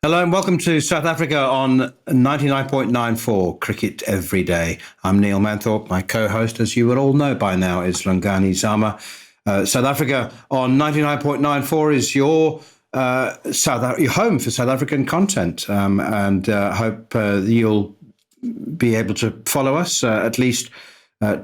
Hello and welcome to South Africa on 99.94 Cricket Every Day. I'm Neil Manthorp. My co-host, as you would all know by now, is Lungani Zama. South Africa on 99.94 is your your home for South African content, and hope you'll be able to follow us at least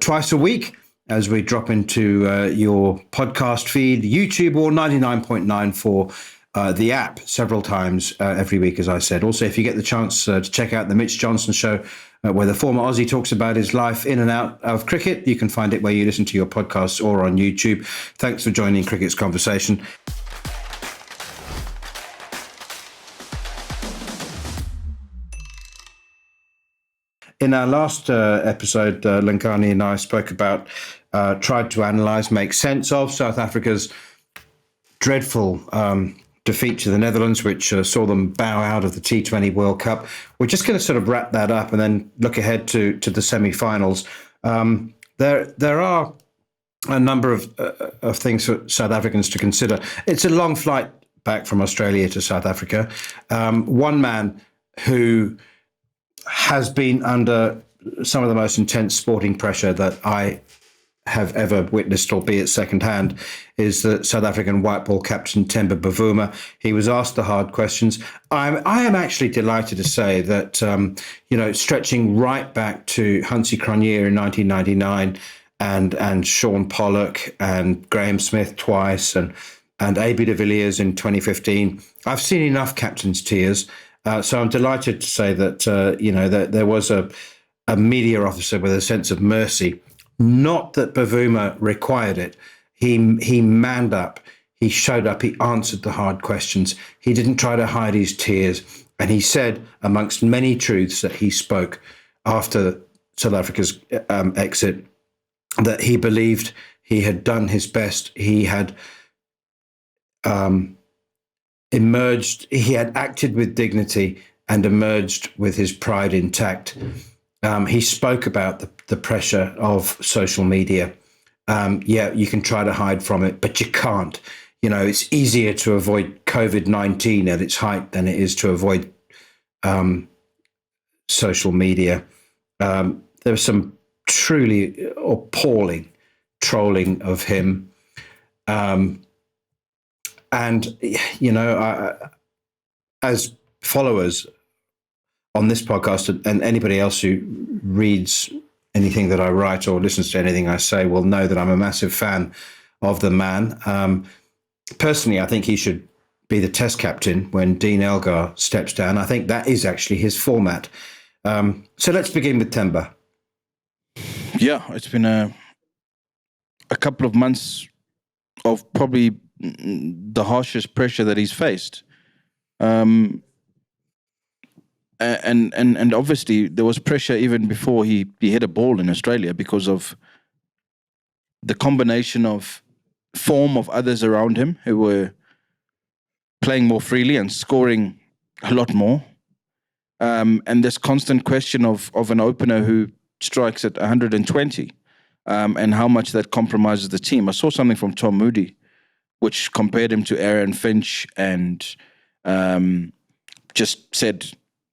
twice a week as we drop into your podcast feed, YouTube, or 99.94 the app several times every week, as I said. Also, if you get the chance to check out the Mitch Johnson show, where the former Aussie talks about his life in and out of cricket, you can find it where you listen to your podcasts or on YouTube. Thanks for joining Cricket's Conversation. In our last episode, Lungani and I spoke about, tried to analyse, make sense of South Africa's dreadful defeat to the Netherlands, which saw them bow out of the T20 World Cup. We're just going to sort of wrap that up and then look ahead to the semi-finals. There are a number of things for South Africans to consider. It's a long flight back from Australia to South Africa. One man who has been under some of the most intense sporting pressure that I have ever witnessed, albeit secondhand, is the South African white ball captain Themba Bavuma. He was asked the hard questions. I am actually delighted to say that, stretching right back to Hansie Cronje in 1999 and Sean Pollock and Graham Smith twice and A.B. de Villiers in 2015, I've seen enough captain's tears. So I'm delighted to say that, that there was a media officer with a sense of mercy. Not that Bavuma required it. He manned up. He showed up. He answered the hard questions. He didn't try to hide his tears. And he said, amongst many truths that he spoke after South Africa's exit, that he believed he had done his best. He had emerged. He had acted with dignity and emerged with his pride intact. He spoke about the pressure of social media. You can try to hide from it, but you can't. It's easier to avoid COVID-19 at its height than it is to avoid social media. There was some truly appalling trolling of him. As followers on this podcast, and anybody else who reads anything that I write or listens to anything I say will know that I'm a massive fan of the man. Personally, I think he should be the test captain when Dean Elgar steps down. I think that is actually his format. So let's begin with Themba. Yeah, it's been a couple of months of probably the harshest pressure that he's faced. And obviously there was pressure even before he hit a ball in Australia because of the combination of form of others around him who were playing more freely and scoring a lot more. And this constant question of an opener who strikes at 120 and how much that compromises the team. I saw something from Tom Moody which compared him to Aaron Finch and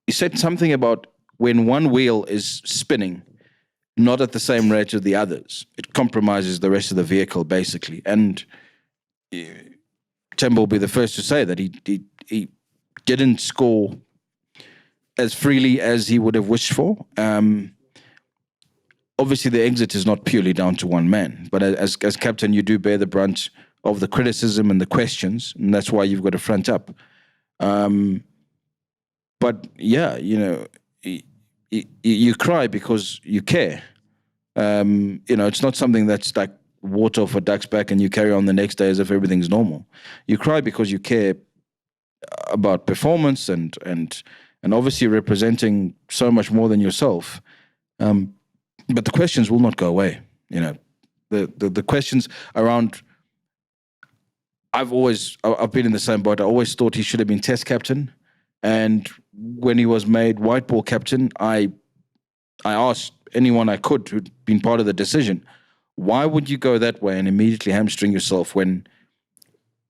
he said something about when one wheel is spinning, not at the same rate as the others, it compromises the rest of the vehicle, basically. And Themba will be the first to say that he didn't score as freely as he would have wished for. Obviously, the exit is not purely down to one man, but as captain, you do bear the brunt of the criticism and the questions, and that's why you've got to front up. But yeah, you cry because you care. It's not something that's like water off a duck's back and you carry on the next day as if everything's normal. You cry because you care about performance and obviously representing so much more than yourself. But the questions will not go away. The questions around. I've been in the same boat. I always thought he should have been test captain. And when he was made white ball captain, I asked anyone I could who'd been part of the decision, why would you go that way and immediately hamstring yourself when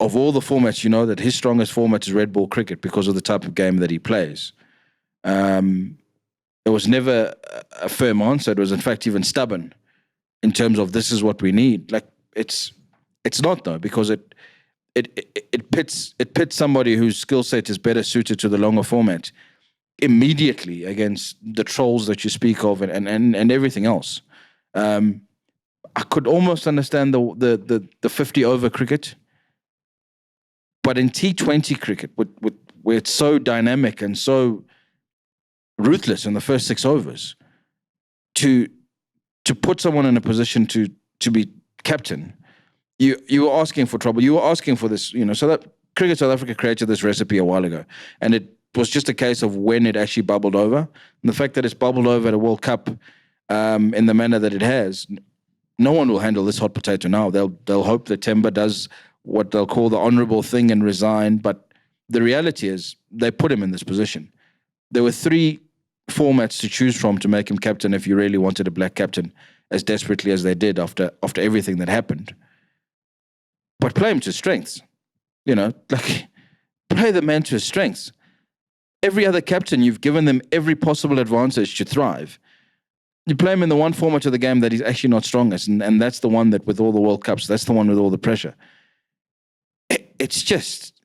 of all the formats, you know that his strongest format is red ball cricket because of the type of game that he plays. It was never a firm answer. It was, in fact, even stubborn in terms of this is what we need. Like it's not though, because it pits somebody whose skill set is better suited to the longer format immediately against the trolls that you speak of and everything else. I could almost understand the 50 over cricket, but in T20 cricket, where it's so dynamic and so ruthless in the first 6 overs, to put someone in a position to be captain, you were asking for trouble. You were asking for this, so that Cricket South Africa created this recipe a while ago, and it was just a case of when it actually bubbled over. And the fact that it's bubbled over at a World Cup in the manner that it has, no one will handle this hot potato now. They'll hope that Temba does what they'll call the honourable thing and resign. But the reality is they put him in this position. There were 3 formats to choose from to make him captain if you really wanted a black captain as desperately as they did after everything that happened. But play him to his strengths. Play the man to his strengths. Every other captain, you've given them every possible advantage to thrive. You play him in the one format of the game that he's actually not strongest, and that's the one that with all the World Cups, that's the one with all the pressure. It's just,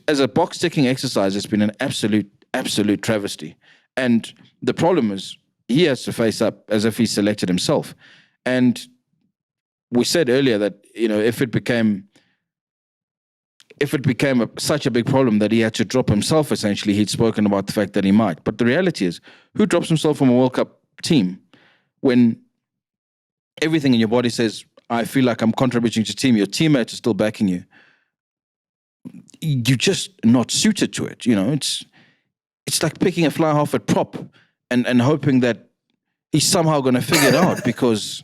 as a box-ticking exercise, it's been an absolute travesty. And the problem is he has to face up as if he selected himself. And we said earlier that, if it became such a big problem that he had to drop himself, essentially, he'd spoken about the fact that he might. But the reality is, who drops himself from a World Cup team when everything in your body says, I feel like I'm contributing to the team, your teammates are still backing you? You're just not suited to it. It's like picking a fly half at prop and hoping that he's somehow going to figure it out, because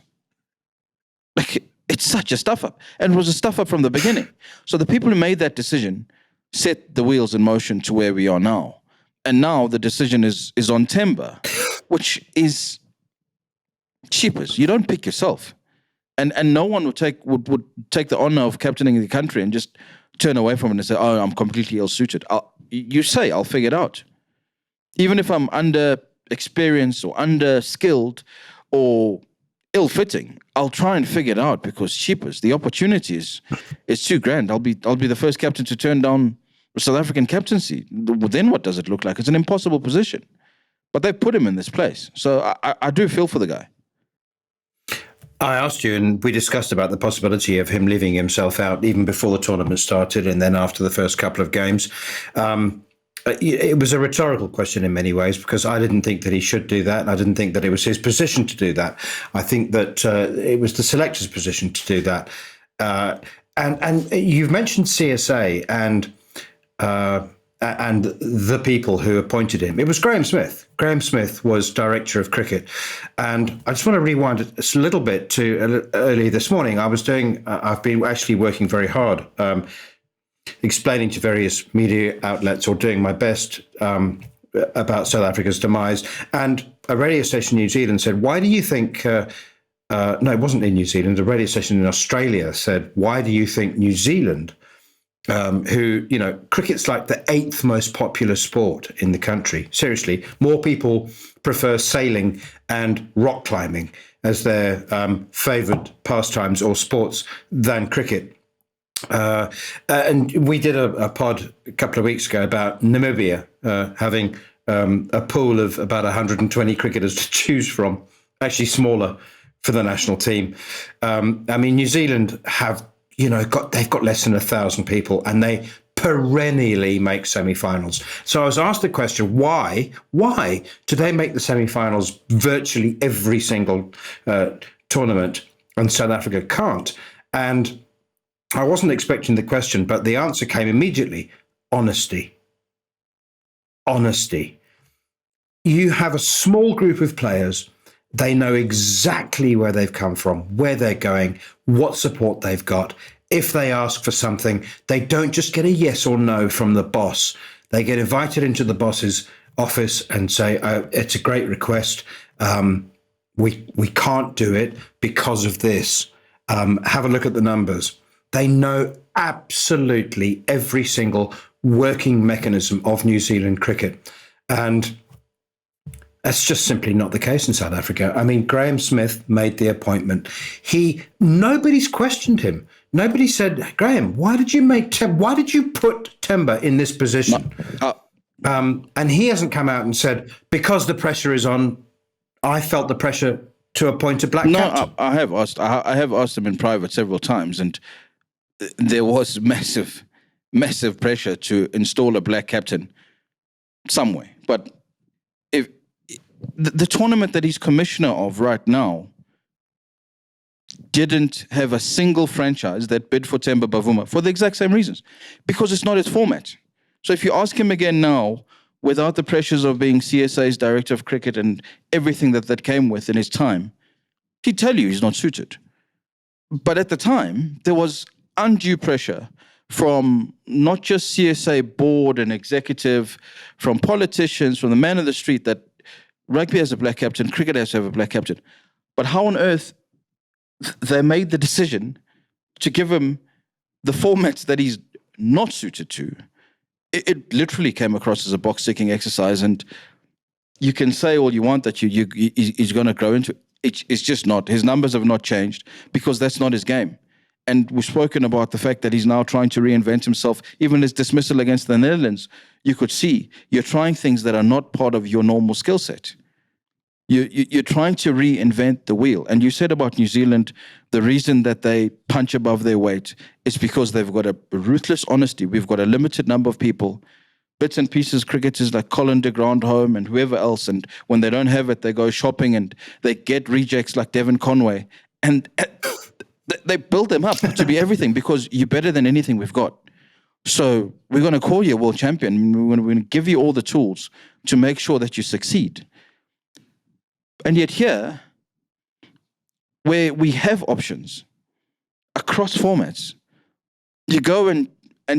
it's such a stuff up, and it was a stuff up from the beginning. So the people who made that decision set the wheels in motion to where we are now. And now the decision is on Temba, which is cheapest. You don't pick yourself. And no one would take the honor of captaining the country and just turn away from it and say, oh, I'm completely ill-suited. I'll figure it out. Even if I'm under-experienced or under-skilled or ill-fitting, I'll try and figure it out, because cheapest. The opportunity is too grand. I'll be the first captain to turn down South African captaincy. Then what does it look like? It's an impossible position. But they put him in this place. So I do feel for the guy. I asked you, and we discussed about the possibility of him leaving himself out even before the tournament started and then after the first couple of games. It was a rhetorical question in many ways, because I didn't think that he should do that, and I didn't think that it was his position to do that. I think that it was the selector's position to do that. And you've mentioned CSA and the people who appointed him. It was Graham Smith. Graham Smith was director of cricket. And I just want to rewind a little bit to early this morning. I've been actually working very hard, explaining to various media outlets, or doing my best about South Africa's demise. And a radio station in New Zealand said, why do you think, no, it wasn't in New Zealand, a radio station in Australia said, why do you think New Zealand, cricket's like the 8th most popular sport in the country. Seriously, more people prefer sailing and rock climbing as their favoured pastimes or sports than cricket. And we did a pod a couple of weeks ago about Namibia having a pool of about 120 cricketers to choose from, actually smaller for the national team. New Zealand they've got less than 1,000 people, and they perennially make semi-finals. So I was asked the question, why do they make the semi-finals virtually every single tournament and South Africa can't? And I wasn't expecting the question, but the answer came immediately. Honesty. You have a small group of players. They know exactly where they've come from, where they're going, what support they've got. If they ask for something, they don't just get a yes or no from the boss. They get invited into the boss's office and say, it's a great request. We can't do it because of this. Have a look at the numbers. They know absolutely every single working mechanism of New Zealand cricket. And that's just simply not the case in South Africa. I mean, Graham Smith made the appointment. Nobody's questioned him. Nobody said, Graham, why did you put Temba in this position? And he hasn't come out and said, because the pressure is on, I felt the pressure to appoint a black captain. I have asked him in private several times, and there was massive pressure to install a black captain somewhere. But if the tournament that he's commissioner of right now didn't have a single franchise that bid for Temba Bavuma for the exact same reasons, because it's not its format. So if you ask him again now, without the pressures of being CSA's director of cricket and everything that came with in his time, he'd tell you he's not suited. But at the time, there was undue pressure from not just CSA board and executive, from politicians, from the man of the street, that rugby has a black captain, cricket has to have a black captain. But how on earth they made the decision to give him the formats that he's not suited to? It literally came across as a box-ticking exercise, and you can say all you want that he's going to grow into it. It's just not. His numbers have not changed because that's not his game. And we've spoken about the fact that he's now trying to reinvent himself. Even his dismissal against the Netherlands, you could see you're trying things that are not part of your normal skill set. You're trying to reinvent the wheel. And you said about New Zealand, the reason that they punch above their weight is because they've got a ruthless honesty. We've got a limited number of people, bits and pieces cricketers like Colin de Grandhomme and whoever else. And when they don't have it, they go shopping and they get rejects like Devon Conway. And they build them up to be everything because you're better than anything we've got. So we're going to call you a world champion. We're going to give you all the tools to make sure that you succeed. And yet here, where we have options across formats, you go and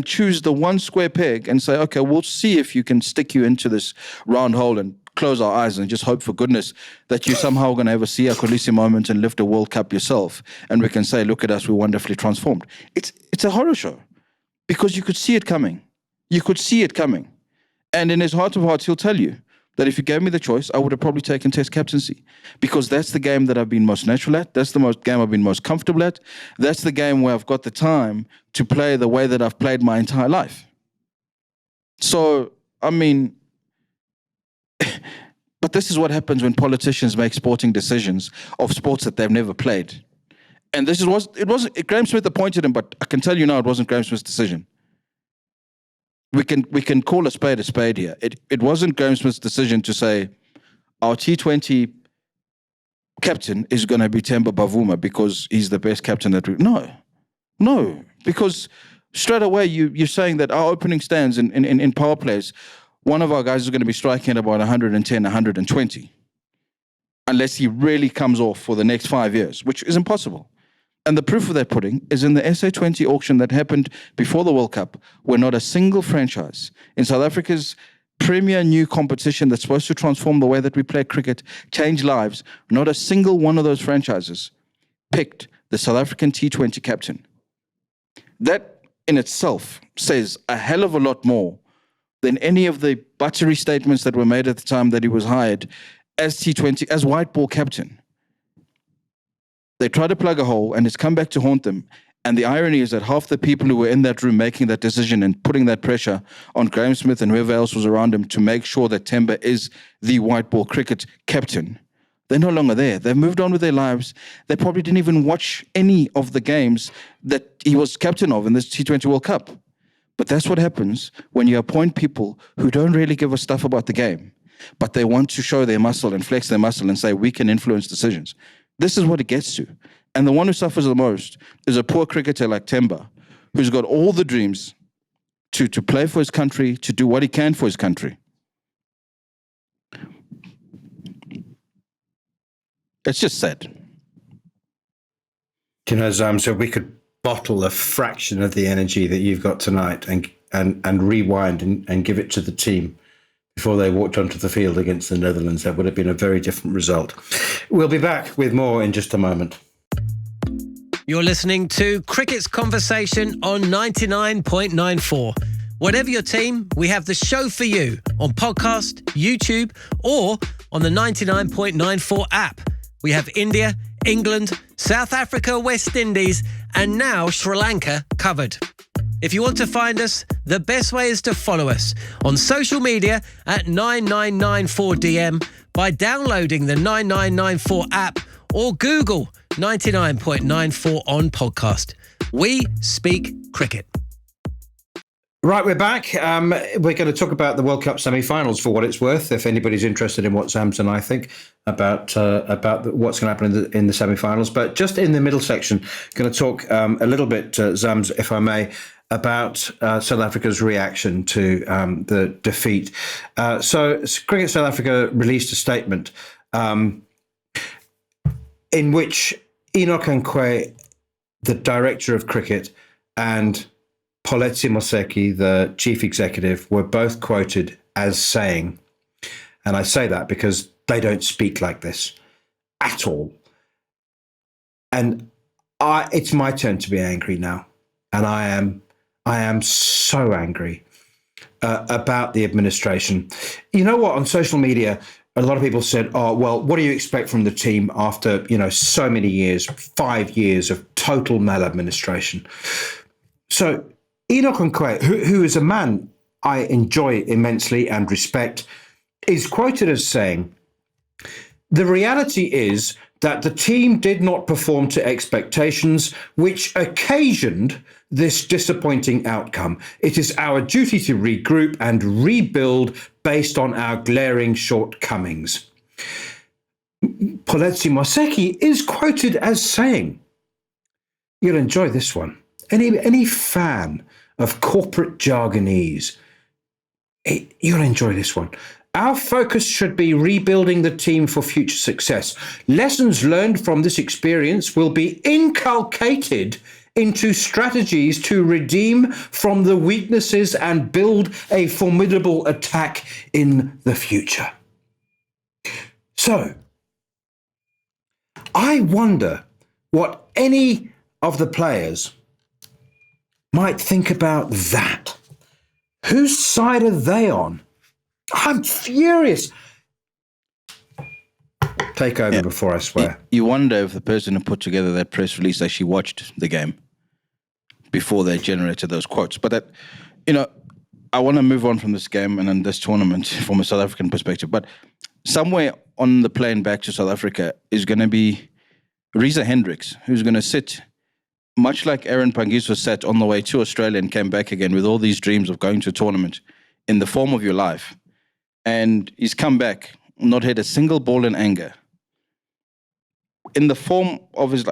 choose the one square peg and say, okay, we'll see if you can stick you into this round hole and close our eyes and just hope for goodness that you're somehow going to ever see a Khaleesi moment and lift a World Cup yourself. And we can say, look at us, we're wonderfully transformed. It's a horror show because you could see it coming. You could see it coming. And in his heart of hearts, he'll tell you that if you gave me the choice, I would have probably taken Test captaincy because that's the game that I've been most natural at. That's the game I've been most comfortable at. That's the game where I've got the time to play the way that I've played my entire life. So, I mean, but this is what happens when politicians make sporting decisions of sports that they've never played. And it wasn't Graham Smith appointed him, but I can tell you now it wasn't Graham Smith's decision. We can call a spade here. It wasn't Graham Smith's decision to say our T20 captain is going to be Temba Bavuma because he's the best captain that we... No, because straight away you're saying that our opening stands in power plays, one of our guys is going to be striking at about 110, 120, unless he really comes off for the next 5 years, which is impossible. And the proof of that pudding is in the SA20 auction that happened before the World Cup, where not a single franchise in South Africa's premier new competition that's supposed to transform the way that we play cricket, change lives, not a single one of those franchises picked the South African T20 captain. That in itself says a hell of a lot more than any of the buttery statements that were made at the time that he was hired as T20, as white ball captain. They try to plug a hole and it's come back to haunt them. And the irony is that half the people who were in that room making that decision and putting that pressure on Graham Smith and whoever else was around him to make sure that Temba is the white ball cricket captain, they're no longer there. They've moved on with their lives. They probably didn't even watch any of the games that he was captain of in this T20 World Cup. But that's what happens when you appoint people who don't really give a stuff about the game, but they want to show their muscle and flex their muscle and say, we can influence decisions. This is what it gets to. And the one who suffers the most is a poor cricketer like Temba, who's got all the dreams to play for his country, to do what he can for his country. It's just sad. You know, Zam, so we could bottle a fraction of the energy that you've got tonight and rewind and give it to the team before they walked onto the field against the Netherlands. That would have been a very different result. We'll be back with more in just a moment. You're listening to Cricket's Conversation on 99.94. Whatever your team, we have the show for you on podcast, YouTube, or on the 99.94 app. We have India, England, South Africa, West Indies, and now Sri Lanka covered. If you want to find us, the best way is to follow us on social media at 9994DM by downloading the 9994 app or Google 99.94 on podcast. We speak cricket. Right, we're back. We're going to talk about the World Cup semi-finals for what it's worth. If anybody's interested in what Zams and I think about what's going to happen in the semi-finals, but just in the middle section, going to talk a little bit, Zams, if I may, about South Africa's reaction to the defeat. So, Cricket South Africa released a statement in which Enoch Nkwe, the director of cricket, and Poletsi Moseki, the chief executive, were both quoted as saying, and I say that because they don't speak like this at all. And it's my turn to be angry now. And I am so angry about the administration. You know what? On social media, a lot of people said, oh, well, what do you expect from the team after, so many years, 5 years of total maladministration? So Enoch Nkwe, who is a man I enjoy immensely and respect, is quoted as saying, the reality is that the team did not perform to expectations, which occasioned this disappointing outcome. It is our duty to regroup and rebuild based on our glaring shortcomings. Poletsi Moseki is quoted as saying, you'll enjoy this one. Any fan of corporate jargonese, you'll enjoy this one. Our focus should be rebuilding the team for future success. Lessons learned from this experience will be inculcated into strategies to redeem from the weaknesses and build a formidable attack in the future. So, I wonder what any of the players might think about that. Whose side are they on? I'm furious. Take over before I swear. You wonder if the person who put together that press release actually watched the game before they generated those quotes. But that, I want to move on from this game and then this tournament from a South African perspective. But somewhere on the plane back to South Africa is going to be Reza Hendricks, who's going to sit, much like Aaron Pangiso sat on the way to Australia and came back again with all these dreams of going to a tournament in the form of your life. And he's come back, not hit a single ball in anger. In the form of his,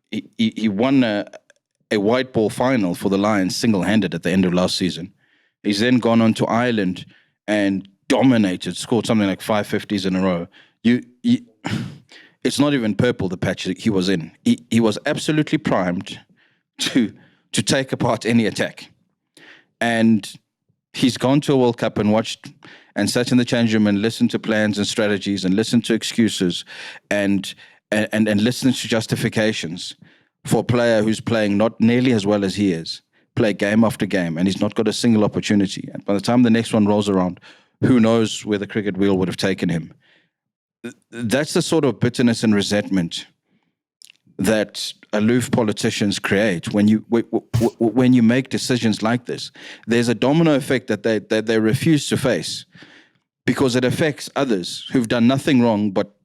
he won a white ball final for the Lions single-handed at the end of last season. He's then gone on to Ireland and dominated, scored something like 550s in a row. It's not even purple, the patch he was in. He was absolutely primed to take apart any attack. And he's gone to a World Cup and watched and sat in the change room and listened to plans and strategies and listened to excuses and listened to justifications for a player who's playing not nearly as well as he is, play game after game, and he's not got a single opportunity. And by the time the next one rolls around, who knows where the cricket wheel would have taken him. That's the sort of bitterness and resentment that aloof politicians create when you make decisions like this. There's a domino effect that they refuse to face because it affects others who've done nothing wrong but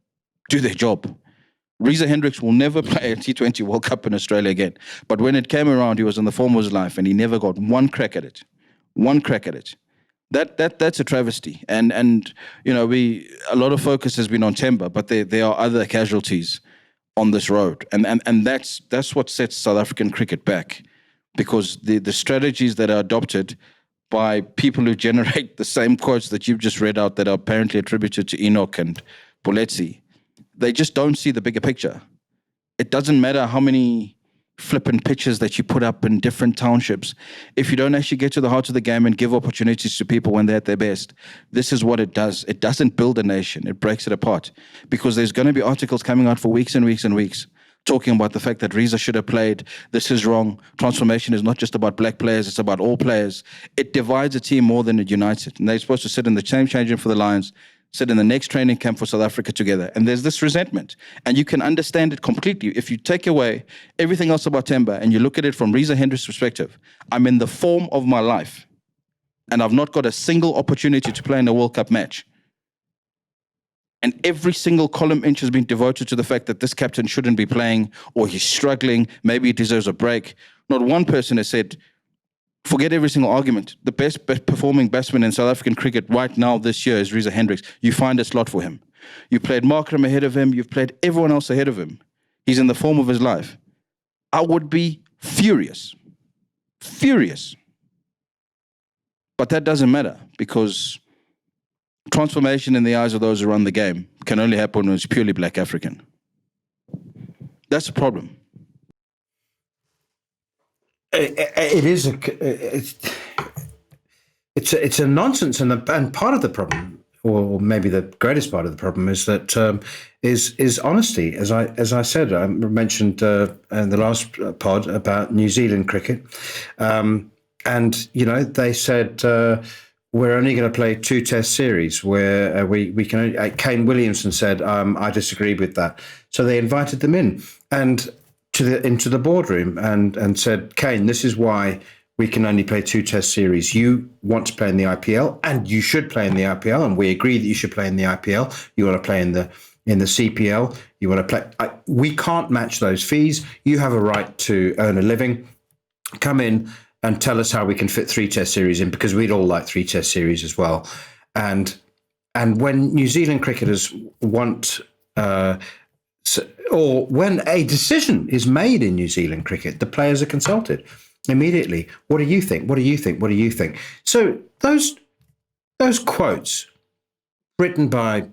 do their job. Reza Hendricks will never play a T20 World Cup in Australia again. But when it came around, he was in the form of his life and he never got one crack at it. One crack at it. That's a travesty. And a lot of focus has been on Temba, but there are other casualties on this road. And that's what sets South African cricket back. Because the strategies that are adopted by people who generate the same quotes that you've just read out that are apparently attributed to Enoch and Poletsi, they just don't see the bigger picture. It doesn't matter how many flippant pitches that you put up in different townships. If you don't actually get to the heart of the game and give opportunities to people when they're at their best, this is what it does. It doesn't build a nation. It breaks it apart. Because there's going to be articles coming out for weeks and weeks and weeks talking about the fact that Reza should have played, this is wrong, transformation is not just about black players, it's about all players. It divides a team more than it unites it. And they're supposed to sit in the same change room for the Lions, sit in the next training camp for South Africa together. And there's this resentment. And you can understand it completely. If you take away everything else about Temba and you look at it from Reza Hendrick's perspective, I'm in the form of my life. And I've not got a single opportunity to play in a World Cup match. And every single column inch has been devoted to the fact that this captain shouldn't be playing, or he's struggling, maybe he deserves a break. Not one person has said, forget every single argument. The best performing batsman in South African cricket right now this year is Reza Hendricks. You find a slot for him. You played Markram ahead of him. You've played everyone else ahead of him. He's in the form of his life. I would be furious. Furious. But that doesn't matter, because transformation in the eyes of those who run the game can only happen when it's purely black African. That's the problem. It's a nonsense, and part of the problem, or maybe the greatest part of the problem, is that is honesty. As I said, I mentioned in the last pod about New Zealand cricket, and they said we're only going to play 2 Test series where we can only. Kane Williamson said, I disagree with that, so they invited them in and into the boardroom and said, Kane, this is why we can only play 2 Test series. You want to play in the IPL, and you should play in the IPL, and we agree that you should play in the IPL. You want to play in the CPL. You want to play. We can't match those fees. You have a right to earn a living. Come in and tell us how we can fit 3 Test series in, because we'd all like 3 Test series as well. And when New Zealand cricketers want, or when a decision is made in New Zealand cricket, the players are consulted immediately. What do you think? What do you think? What do you think? So those quotes written by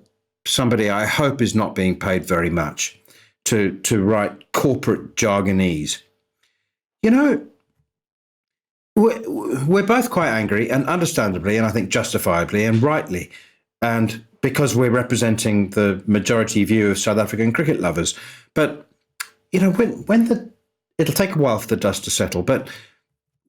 somebody I hope is not being paid very much to write corporate jargonese. We're both quite angry, and understandably, and I think justifiably and rightly, and because we're representing the majority view of South African cricket lovers. But when it'll take a while for the dust to settle. But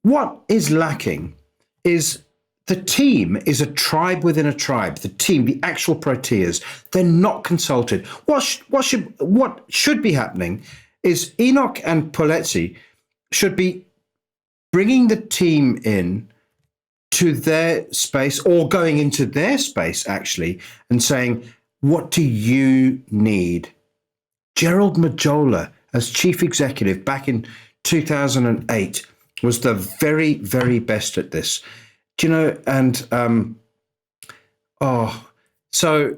what is lacking is the team is a tribe within a tribe. The team, the actual Proteas, they're not consulted. What should be happening is Enoch and Poletsi should be bringing the team in to their space, or going into their space actually, and saying, what do you need? Gerald Majola, as chief executive back in 2008, was the very, very best at this. Do you know? And so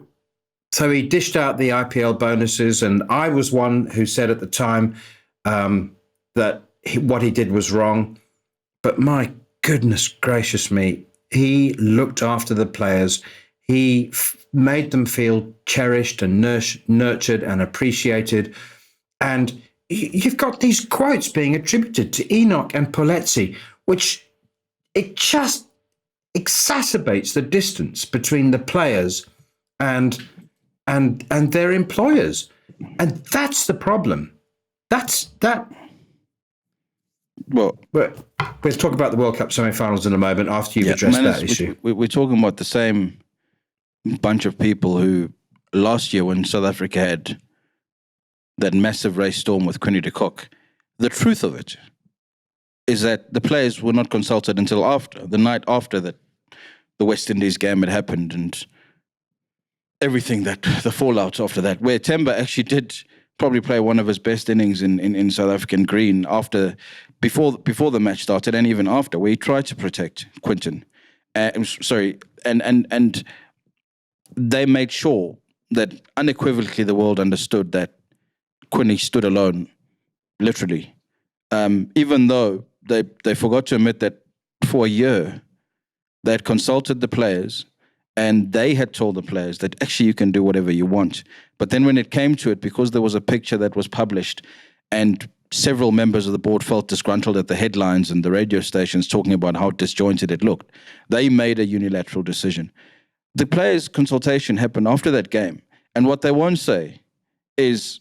he dished out the IPL bonuses, and I was one who said at the time that what he did was wrong. But my goodness gracious me, he looked after the players. He made them feel cherished and nurtured and appreciated. And you've got these quotes being attributed to Enoch and Poletsi, which it just exacerbates the distance between the players and their employers. And that's the problem. Well, we'll talk about the World Cup semi-finals in a moment after you've addressed that issue. We're talking about the same bunch of people who last year, when South Africa had that massive race storm with Quinny de Kock, the truth of it is that the players were not consulted until the night after that the West Indies game had happened, and everything that the fallout after that, where Temba actually did probably play one of his best innings in South African green before the match started, and even after, where he tried to protect Quinton. And they made sure that unequivocally the world understood that Quinny stood alone, literally. Even though they forgot to admit that for a year they had consulted the players, and they had told the players that actually you can do whatever you want. But then when it came to it, because there was a picture that was published and several members of the board felt disgruntled at the headlines and the radio stations talking about how disjointed it looked, they made a unilateral decision. The players' consultation happened after that game. And what they won't say is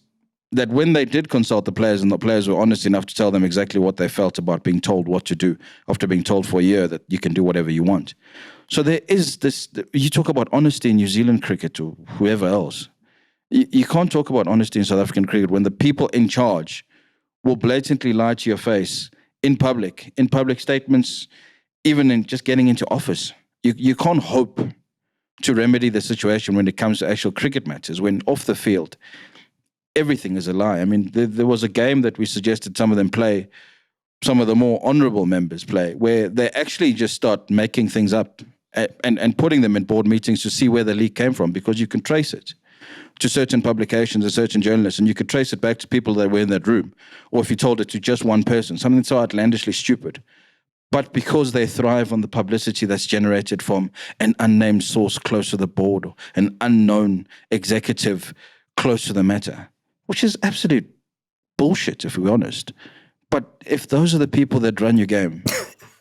that when they did consult the players and the players were honest enough to tell them exactly what they felt about being told what to do after being told for a year that you can do whatever you want. So there is this, you talk about honesty in New Zealand cricket or whoever else. You can't talk about honesty in South African cricket when the people in charge will blatantly lie to your face in public statements, even in just getting into office. You can't hope to remedy the situation when it comes to actual cricket matches, when off the field, everything is a lie. I mean, there was a game that we suggested some of them play, some of the more honorable members play, where they actually just start making things up and putting them in board meetings to see where the leak came from, because you can trace it to certain publications and certain journalists, and you could trace it back to people that were in that room, or if you told it to just one person, something so outlandishly stupid. But because they thrive on the publicity that's generated from an unnamed source close to the board or an unknown executive close to the matter, which is absolute bullshit, if we're honest. But if those are the people that run your game,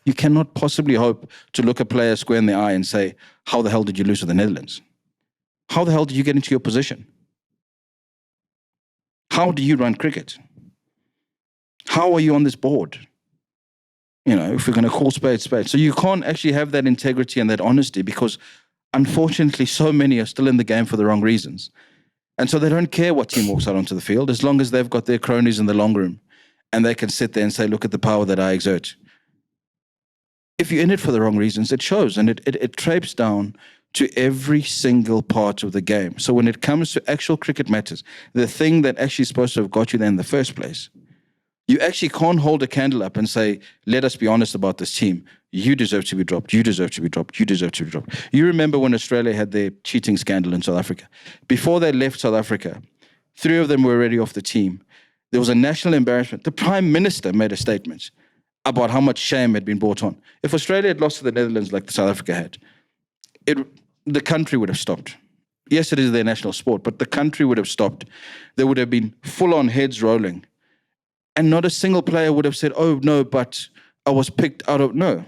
you cannot possibly hope to look a player square in the eye and say, how the hell did you lose to the Netherlands? How the hell did you get into your position? How do you run cricket? How are you on this board? You know, if we're going to call spade. So you can't actually have that integrity and that honesty, because unfortunately so many are still in the game for the wrong reasons. And so they don't care what team walks out onto the field, as long as they've got their cronies in the long room and they can sit there and say, look at the power that I exert. If you're in it for the wrong reasons, it shows, and it traipses down to every single part of the game. So when it comes to actual cricket matters, the thing that actually is supposed to have got you there in the first place, you actually can't hold a candle up and say, let us be honest about this team. You deserve to be dropped. You deserve to be dropped. You deserve to be dropped. You remember when Australia had their cheating scandal in South Africa? Before they left South Africa, 3 of them were already off the team. There was a national embarrassment. The Prime Minister made a statement about how much shame had been brought on. If Australia had lost to the Netherlands like South Africa had, the country would have stopped. Yes, it is their national sport, but the country would have stopped. There would have been full-on heads rolling. And not a single player would have said, oh, no, but I was picked out of... No.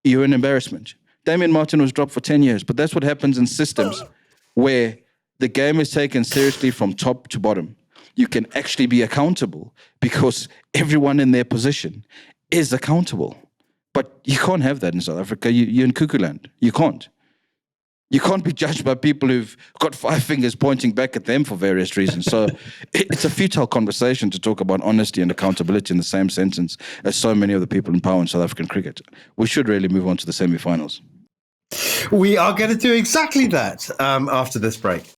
You're an embarrassment. Damien Martin was dropped for 10 years, but that's what happens in systems where the game is taken seriously from top to bottom. You can actually be accountable because everyone in their position is accountable. But you can't have that in South Africa. You're in cuckoo land. You can't. You can't be judged by people who've got 5 fingers pointing back at them for various reasons. So it's a futile conversation to talk about honesty and accountability in the same sentence as so many of the people in power in South African cricket. We should really move on to the semi-finals. We are going to do exactly that after this break.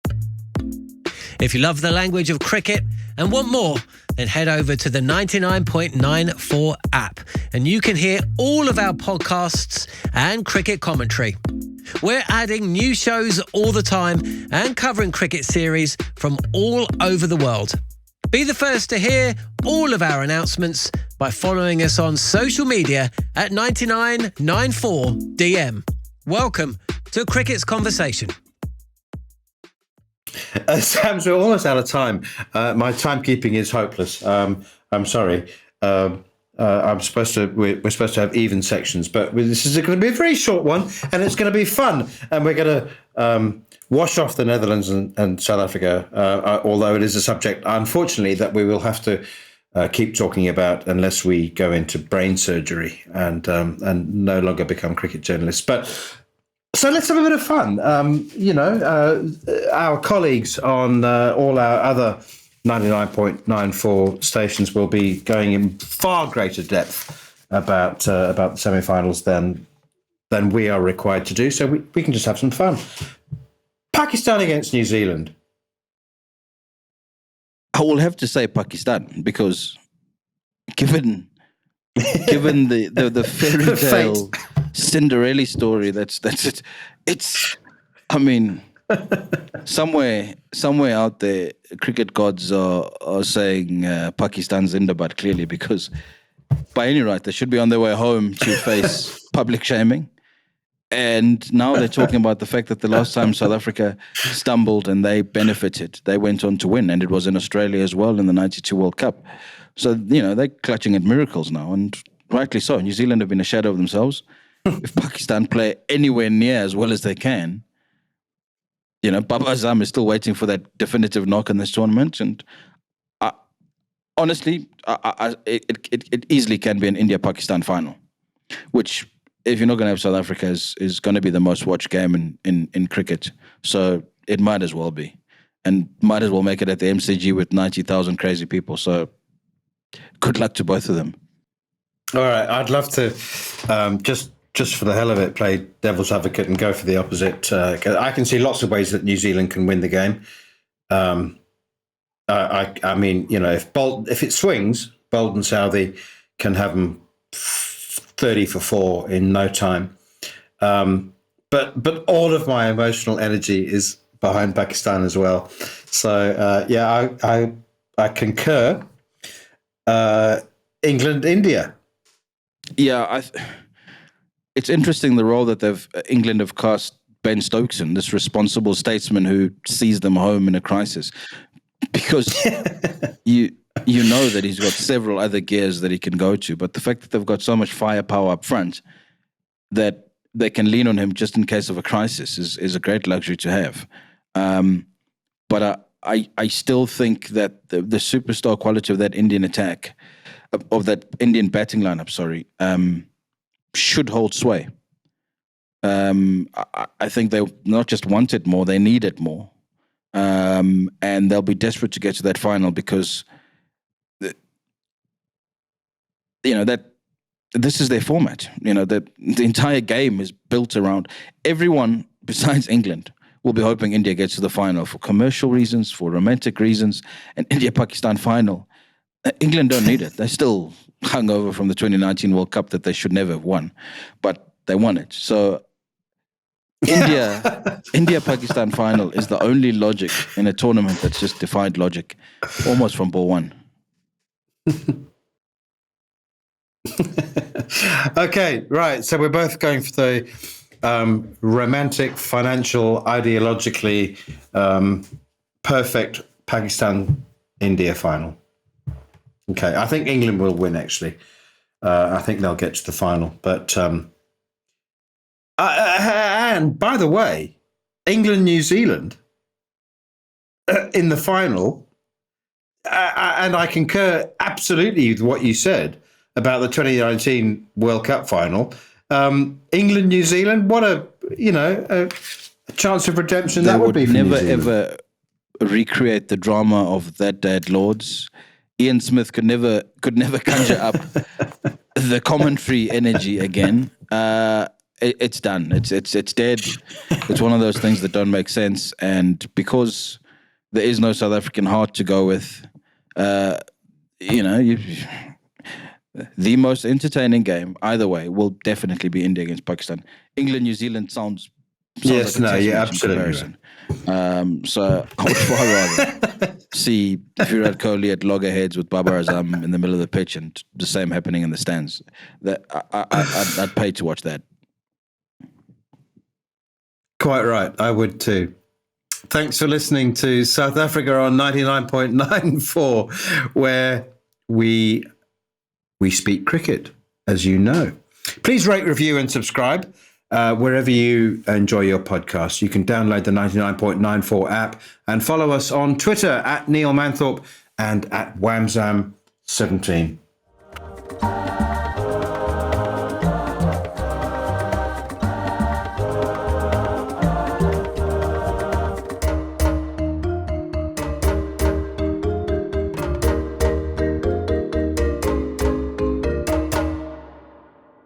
If you love the language of cricket and want more, then head over to the 99.94 app and you can hear all of our podcasts and cricket commentary. We're adding new shows all the time and covering cricket series from all over the world. Be the first to hear all of our announcements by following us on social media at 9994DM. Welcome to Cricket's Conversation. Sams, we're almost out of time. My timekeeping is hopeless. I'm sorry. We're supposed to have even sections, but this is going to be a very short one, and it's going to be fun. And we're going to wash off the Netherlands and South Africa, although it is a subject, unfortunately, that we will have to keep talking about unless we go into brain surgery and no longer become cricket journalists. But so let's have a bit of fun. Our colleagues on all our other 99.94 stations will be going in far greater depth about the semi-finals than we are required to do. So we can just have some fun. Pakistan against New Zealand. I will have to say Pakistan because given the fairy tale Cinderella story that's it. It's, I mean, somewhere out there, cricket gods are saying Pakistan's Zindabad clearly, because by any right they should be on their way home to face public shaming. And now they're talking about the fact that the last time South Africa stumbled and they benefited, they went on to win, and it was in Australia as well in the 92 World Cup. So, they're clutching at miracles now, and rightly so. New Zealand have been a shadow of themselves. If Pakistan play anywhere near as well as they can, Baba Zama is still waiting for that definitive knock in this tournament, and honestly, it easily can be an India-Pakistan final, which, if you're not going to have South Africa, is going to be the most watched game in cricket. So it might as well be. And might as well make it at the MCG with 90,000 crazy people. So good luck to both of them. All right, I'd love to just for the hell of it play devil's advocate and go for the opposite. I can see lots of ways that New Zealand can win the game. I mean, if it swings, Bold and Southey can have them 30 for 4 in no time. But all of my emotional energy is behind Pakistan as well. So I concur. England, India. Yeah, it's interesting the role that England have cast Ben Stokes in, this responsible statesman who sees them home in a crisis, because you know that he's got several other gears that he can go to, but the fact that they've got so much firepower up front that they can lean on him just in case of a crisis is a great luxury to have. But I still think that the superstar quality of that Indian attack, of that Indian batting lineup, should hold sway. I think they not just want it more, they need it more. And they'll be desperate to get to that final because, that this is their format. That the entire game is built around everyone besides England will be hoping India gets to the final for commercial reasons, for romantic reasons, an India-Pakistan final. England don't need it. They're still hungover from the 2019 World Cup that they should never have won, but they won it. So India-Pakistan final is the only logic in a tournament that's just defied logic, almost from ball one. Okay, right. So we're both going for the romantic, financial, ideologically perfect Pakistan-India final. Okay, I think England will win, actually. I think they'll get to the final. But and by the way, England-New Zealand in the final, and I concur absolutely with what you said about the 2019 World Cup final. England-New Zealand, what a chance of redemption that would be for never New Zealand. Ever recreate the drama of that day at Lords. Ian Smith could never conjure up the commentary energy again. It's done. It's dead. It's one of those things that don't make sense. And because there is no South African heart to go with, the most entertaining game either way will definitely be India against Pakistan. England New Zealand sounds yes, like a test match absolutely. in comparison. So I would far rather see Virat Kohli at loggerheads with Babar Azam in the middle of the pitch and the same happening in the stands. That I'd pay to watch that. Quite right. I would too. Thanks for listening to South Africa on 99.94, where we speak cricket, as you know. Please rate, review, and subscribe wherever you enjoy your podcast. You can download the 99.94 app and follow us on Twitter at Neil Manthorp and at Whamzam17.